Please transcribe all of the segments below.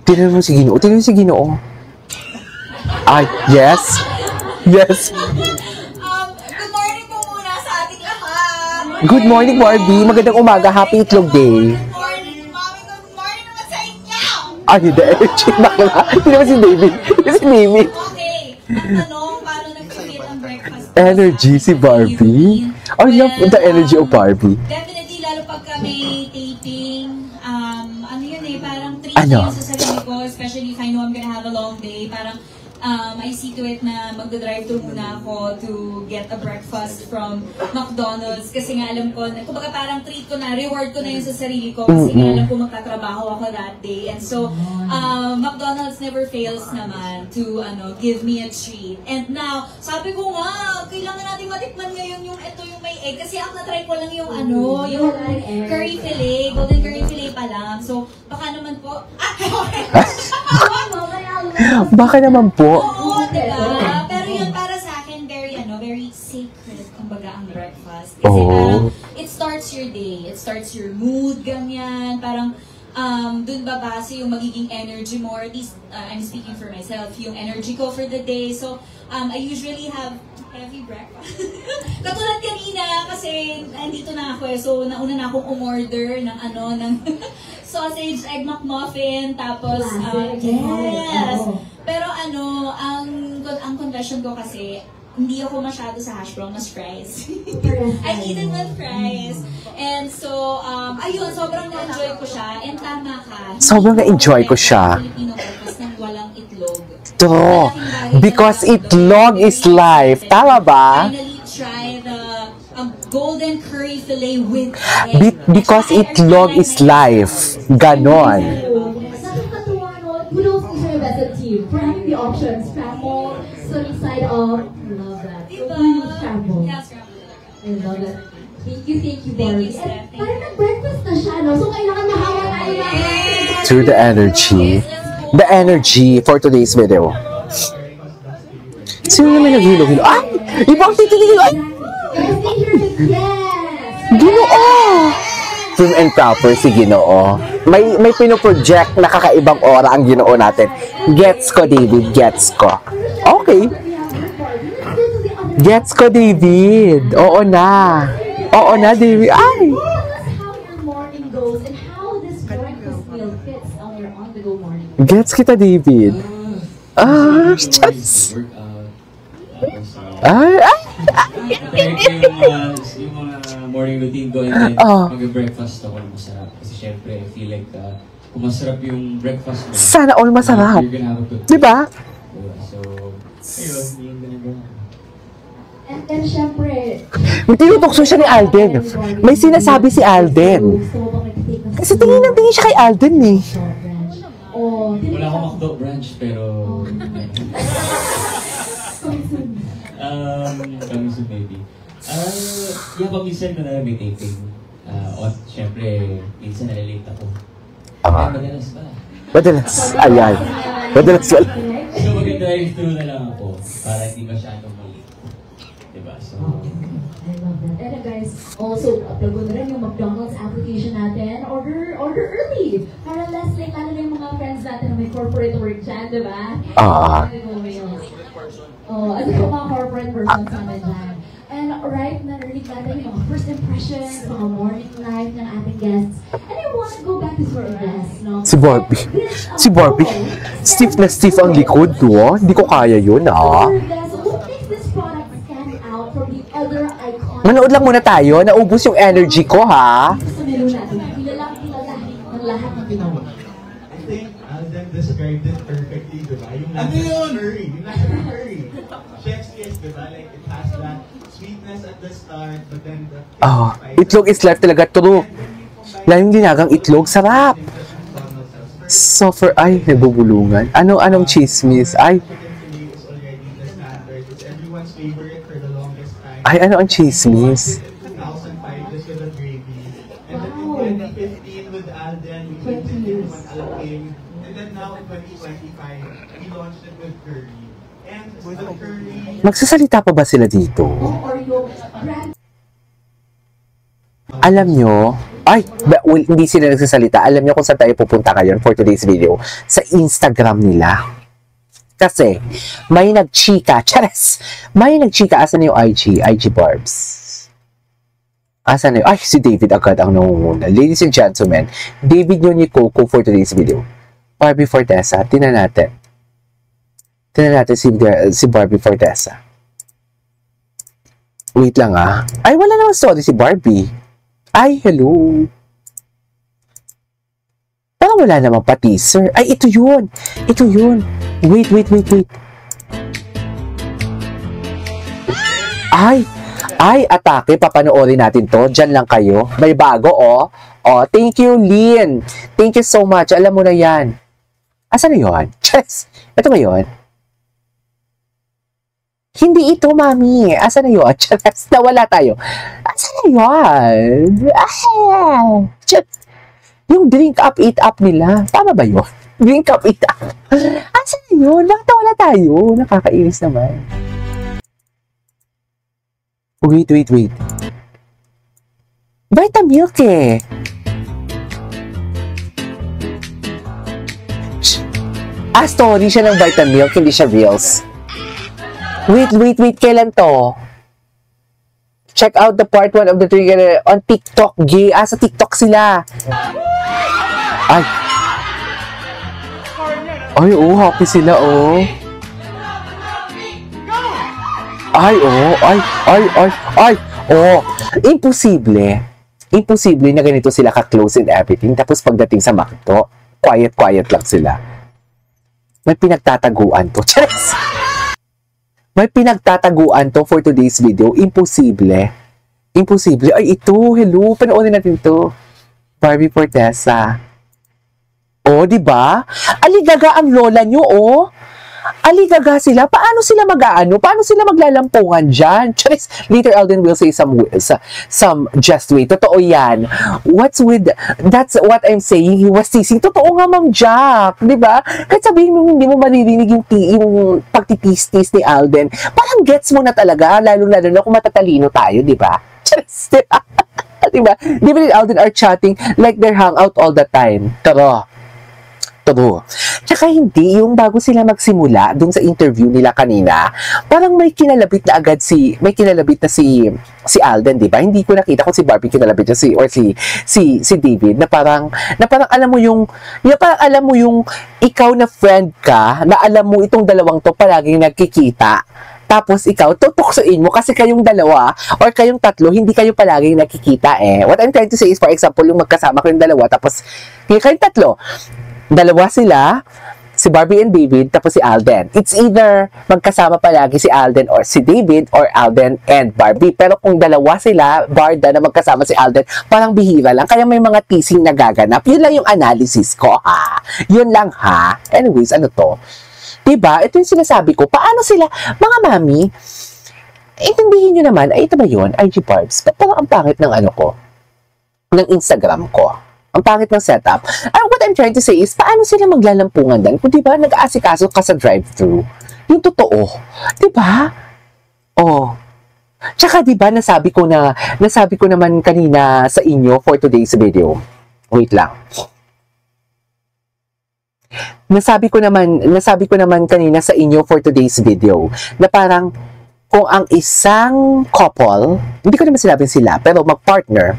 Tingnan mo si Ginoo. Tingnan mo si Ginoo. Ay, yes. Yes. Good morning po muna sa ating lahat. Good morning, Barbie. Magandang umaga. Happy Itlog Day. Good morning, Mami. Good morning naman sa inyo. Ay, the energy. Bakla. Tingnan mo si David. Si David. Okay. Ang tanong, paano nag-create ang breakfast? Energy si Barbie. I love the energy of Barbie. Definitely, lalo pagka may taping, ano yun eh, parang treat Ano? yun sa sarili ko, especially if I know I'm gonna have a long day, parang I see to it na magdadrive-thru muna ako to get a breakfast from McDonald's kasi nga alam ko, kumbaga parang treat ko na, reward ko na yun sa sarili ko kasi nga alam ko magtatrabaho ako that day. And so, McDonald's never fails naman to give me a treat. And now, sabi ko nga, kailangan natin matikman ngayon yung ito yung may egg kasi ang na-try ko lang yung yung curry fillet, golden curry fillet pa lang. So, baka naman po, Baka naman po. oo, diba? Pero yun para sa akin, very sacred, kumbaga, ang breakfast. Kasi parang, it starts your day, it starts your mood, ganyan. Parang, dun babase yung magiging energy mo, or at least, I'm speaking for myself, yung energy ko for the day. So, I usually have heavy breakfast. Katulad kanina, kasi andito na ako eh. So, nauna na akong umorder ng sausage, egg McMuffin, tapos, yes. Pero ang confession ko kasi, hindi ako masyado sa hash brown, mas fries. I eat it with fries. And so, ayun, sobrang na-enjoy ko siya. And tama ka. Sobrang na-enjoy ko siya. Filipino breakfast ng walang itlog. Ito. Because itlog is life. Tama ba? Finally try the golden curry fillet with egg. Because itlog is life. Ganon. Sa katuwa nun, kudos ko sa Best Team for having the options, scramble, sunny side up. I love that. So, Diba? do you scramble? Yeah, scramble. I love that. Thank you, Thank you, Barbie. Steph. And parang nag-breakfast na siya, no? So, kailangan mahawa tayo na. To the energy. The energy for today's video. Sino naman naghilo-hilo? Ay! Ibang titigil! Ay! Guys, stay here with yes! Ginoo! Prim and proper si Ginoo. May pinoproject na kakaibang aura ang Ginoo natin. Gets ko, David. Gets ko. Okay. Gets ko, David. Oo na. Oo na, David. Ay! How your morning goes and how this breakfast meal fits on your on-the-go morning. Gets kita, David. Just. Ay, ay! Yung mga morning routine ko and then mag-breakfast ako ng masarap. Kasi syempre, I feel like kung masarap yung breakfast mo, Sana all masarap. you're gonna have a good day. Diba? So, ayun, yung ganun. And then, syempre, May tinutokso siya ni Alden. May sinasabi si Alden. Kasi tingin ng tingin siya kay Alden eh. Wala akong McDo branch, pero coming soon maybe. Yeah, paminsan na may taping. At syempre, minsan nalilate ako. Madalas ba? Madalas. Ayan. Madalas wala. So mag-drive-thru na lang ako para hindi masyadong mali. Diba? So, I love that. And guys, also, upload na rin yung McDonald's application natin. Order early. Para less like, lalo na yung mga friends natin na may corporate work dyan, diba? As yung mga corporate person sana dyan. And right na narinig natin yung mga first impressions, mga morning life ng ating guests. And I want to go back to our guests, no? Si Barbie. Si Barbie. Stiff na stiff ang likod, no? Hindi ko kaya yun, ah. What makes this product stand out from the other iconic? Manood lang muna tayo. Naubos yung energy ko, ha? Sa menu natin, kilalahin ng lahat ng ginawa. I think Alden described it perfectly, diba? Yung lasa ng curry. Yung lasa ng curry. Chef's kiss, diba? Like, it has that sweetness at the start, but then the Itlog is life talaga. True. Lalo yung dinagang itlog. Sarap. So for, ay, nabubulungan. Anong chismis? Ay, is already the standard. It's everyone's favorite for the longest time. ay, ano ang chismis? 2005 just with the gravy. And then in 2015 with Alden, we continued with Alping. And then now in 2025, we launched it with curry. And with the curry, Magsasalita pa ba sila dito? Or yung brand Alam nyo, Hindi sila nagsasalita. Alam niyo kung saan tayo pupunta ngayon for today's video? Sa Instagram nila. Kasi, may nagchika. Chares! May nagchika. Asan na yung IG? IG Barbs. Asan na yung... si David agad ang nangunguna. Ladies and gentlemen, David yun ni Coco for today's video. Barbie Fortesa. Tingnan natin. Tingnan natin si Barbie Fortesa. Wait lang wala naman story si Barbie. Hello. Parang wala namang pa-teaser. Ito yun. Ito yun. Wait. Atake. Papanoorin natin to. Diyan lang kayo. May bago, thank you, Lynn. Thank you so much. Alam mo na yan. Asan na yun? Yes. Ito ba yun? Hindi ito, mami. Asan na yun? Yes. Nawala tayo. Asan na yun? Yung drink up, eat up nila. Tama ba yun? Drink up, eat up. Asan na yun? Bakit wala tayo? Nakakainis naman. Wait. Vitamilk story siya ng Vitamilk, hindi siya reels. Wait, kailan to? Check out the part 1 of the trigger on TikTok, G. Sa TikTok sila. Happy sila, Imposible na ganito sila ka-close and everything. Tapos pagdating sa McDo, quiet lang sila. May pinagtataguan to. Cheers! May pinagtataguan to for today's video. Imposible. Ito. Hello. Panoorin natin to. Barbie Fortesa. Diba? Aligaga ang lola nyo, Aligaga sila. Paano sila Paano sila maglalampungan dyan? Charis, later Alden will say some just wait. Totoo yan. That's what I'm saying. He was teasing. Totoo nga, Ma'am Jack. Diba? Kahit sabihin mo, hindi mo maririnig yung pagtitis-tis ni Alden. Parang gets mo na talaga. Lalo-lalo na kung matatalino tayo, diba? Charis, diba? Diba? David and Alden are chatting like they're hangout all the time. Tara. Tsaka hindi, yung bago sila magsimula dun sa interview nila kanina, parang may kinalabit na si Alden, di ba? Hindi ko nakita kung si Barbie kinalabit niya si David, na parang alam mo yung ikaw na friend ka, na alam mo itong dalawang to palaging nagkikita. Tapos ikaw, tutuksuin mo kasi kayong dalawa or kayong tatlo, hindi kayo palaging nakikita What I'm trying to say is, for example, yung magkasama kayong dalawa, tapos kayong tatlo, dalawa sila, si Barbie and David, tapos si Alden. It's either magkasama palagi si Alden or si David, or Alden and Barbie. Pero kung dalawa sila, barda na magkasama si Alden, parang bihira lang. Kaya may mga teasing na gaganap. Yun lang yung analysis ko, Yun lang, Anyways, ano to? Diba? Ito yung sinasabi ko. Paano sila, mga mami, intindihin nyo naman, ito ba yun? IG Barbs. Parang ang pangit ng ng Instagram ko. Ang pangit ng setup. What I'm trying to say is, paano sila maglalampungan dan? Kung diba, nag-aasikaso ka sa drive-thru. Yung totoo. Diba? Tsaka diba, nasabi ko naman kanina sa inyo for today's video. Wait lang. Nasabi ko naman kanina sa inyo for today's video na parang kung ang isang couple, hindi ko naman sinabing sila, pero mag-partner,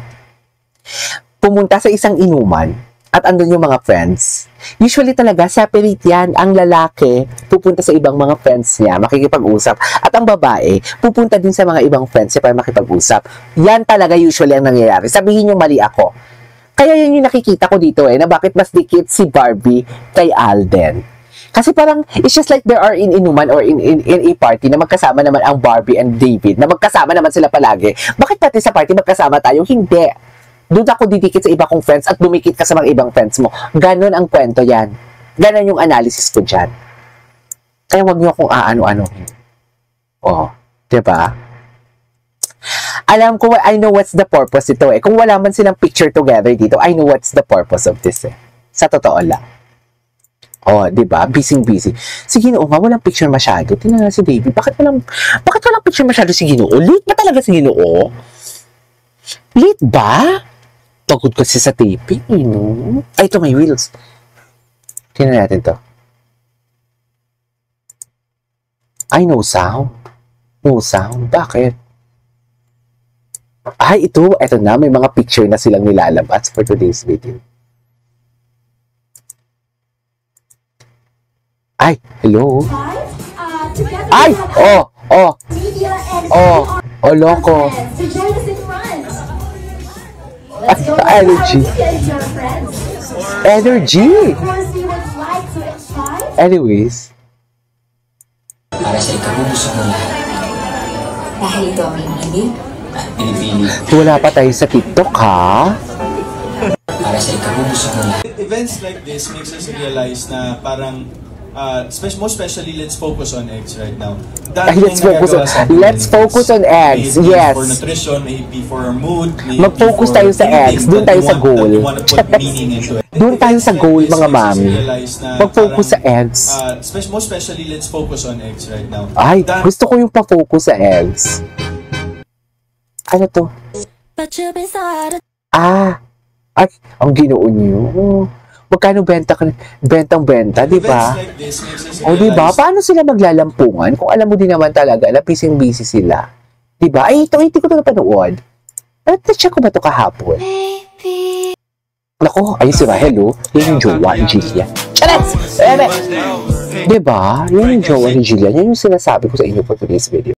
pumunta sa isang inuman at andun yung mga friends. Usually talaga, separate yan. Ang lalaki, pupunta sa ibang mga friends niya, makikipag-usap. At ang babae, pupunta din sa mga ibang friends niya para makipag-usap. Yan talaga usually ang nangyayari. Sabihin niyo mali ako. Kaya yan yung nakikita ko dito na bakit mas dikit si Barbie kay Alden. Kasi parang, it's just like there are in inuman or in a party na magkasama naman ang Barbie and David, na magkasama naman sila palagi. Bakit pati sa party magkasama tayo? Hindi. Doon ako didikit sa iba kong friends at dumikit ka sa mga ibang friends mo. Ganon ang kwento yan. Ganon yung analysis ko dyan. Kaya wag niyo akong aano-anohin. Diba? Alam ko, I know what's the purpose ito Kung wala man silang picture together dito, I know what's the purpose of this Sa totoo lang. Diba? Busy. Si Ginoo nga, walang picture masyado. Tingnan na si David. Bakit walang picture masyado si Ginoo? Late ba talaga si Ginoo? Late ba? Pagod kasi sa taping, no? Ay, ito may wheels. Tingnan natin to. Ay, no sound. No sound. Bakit? Ay, ito na. May mga picture na silang nilalabas for today's video. Ay, hello? Ay! Oh! Oh, loko. Energy. Energy! Anyways. Para sa ikabubuso mo lahat. Dahil ito ang pinili. At pinipili. Wala pa tayo sa TikTok, ha? Para sa ikabubuso mo lahat. Events like this makes us realize na parang most especially, let's focus on eggs right now. Let's focus on eggs. Maybe Yes. for nutrition, maybe for our mood, maybe Mag-focus for tayo sa eggs. Doon tayo sa goal. Doon tayo sa goal, mga mami. Mag-focus sa eggs. Most especially, let's focus on eggs right now. Ay, gusto ko yung pa-focus sa eggs. Ano to? Ah! Ay, ang ginoon niyo. Magkano bentang-benta, di ba? O, di ba? Paano sila maglalampungan kung alam mo din naman talaga na busy sila? Di ba? Ay, ito, hindi ko ito napanood. Na-check ko ba ito kahapon? Nako, ayun si Rahel, oh. Yan yung jowa ni Jillian. Charas! Di ba? Yan yung jowa ni Jillian. Yan yung sinasabi ko sa inyo for today's video.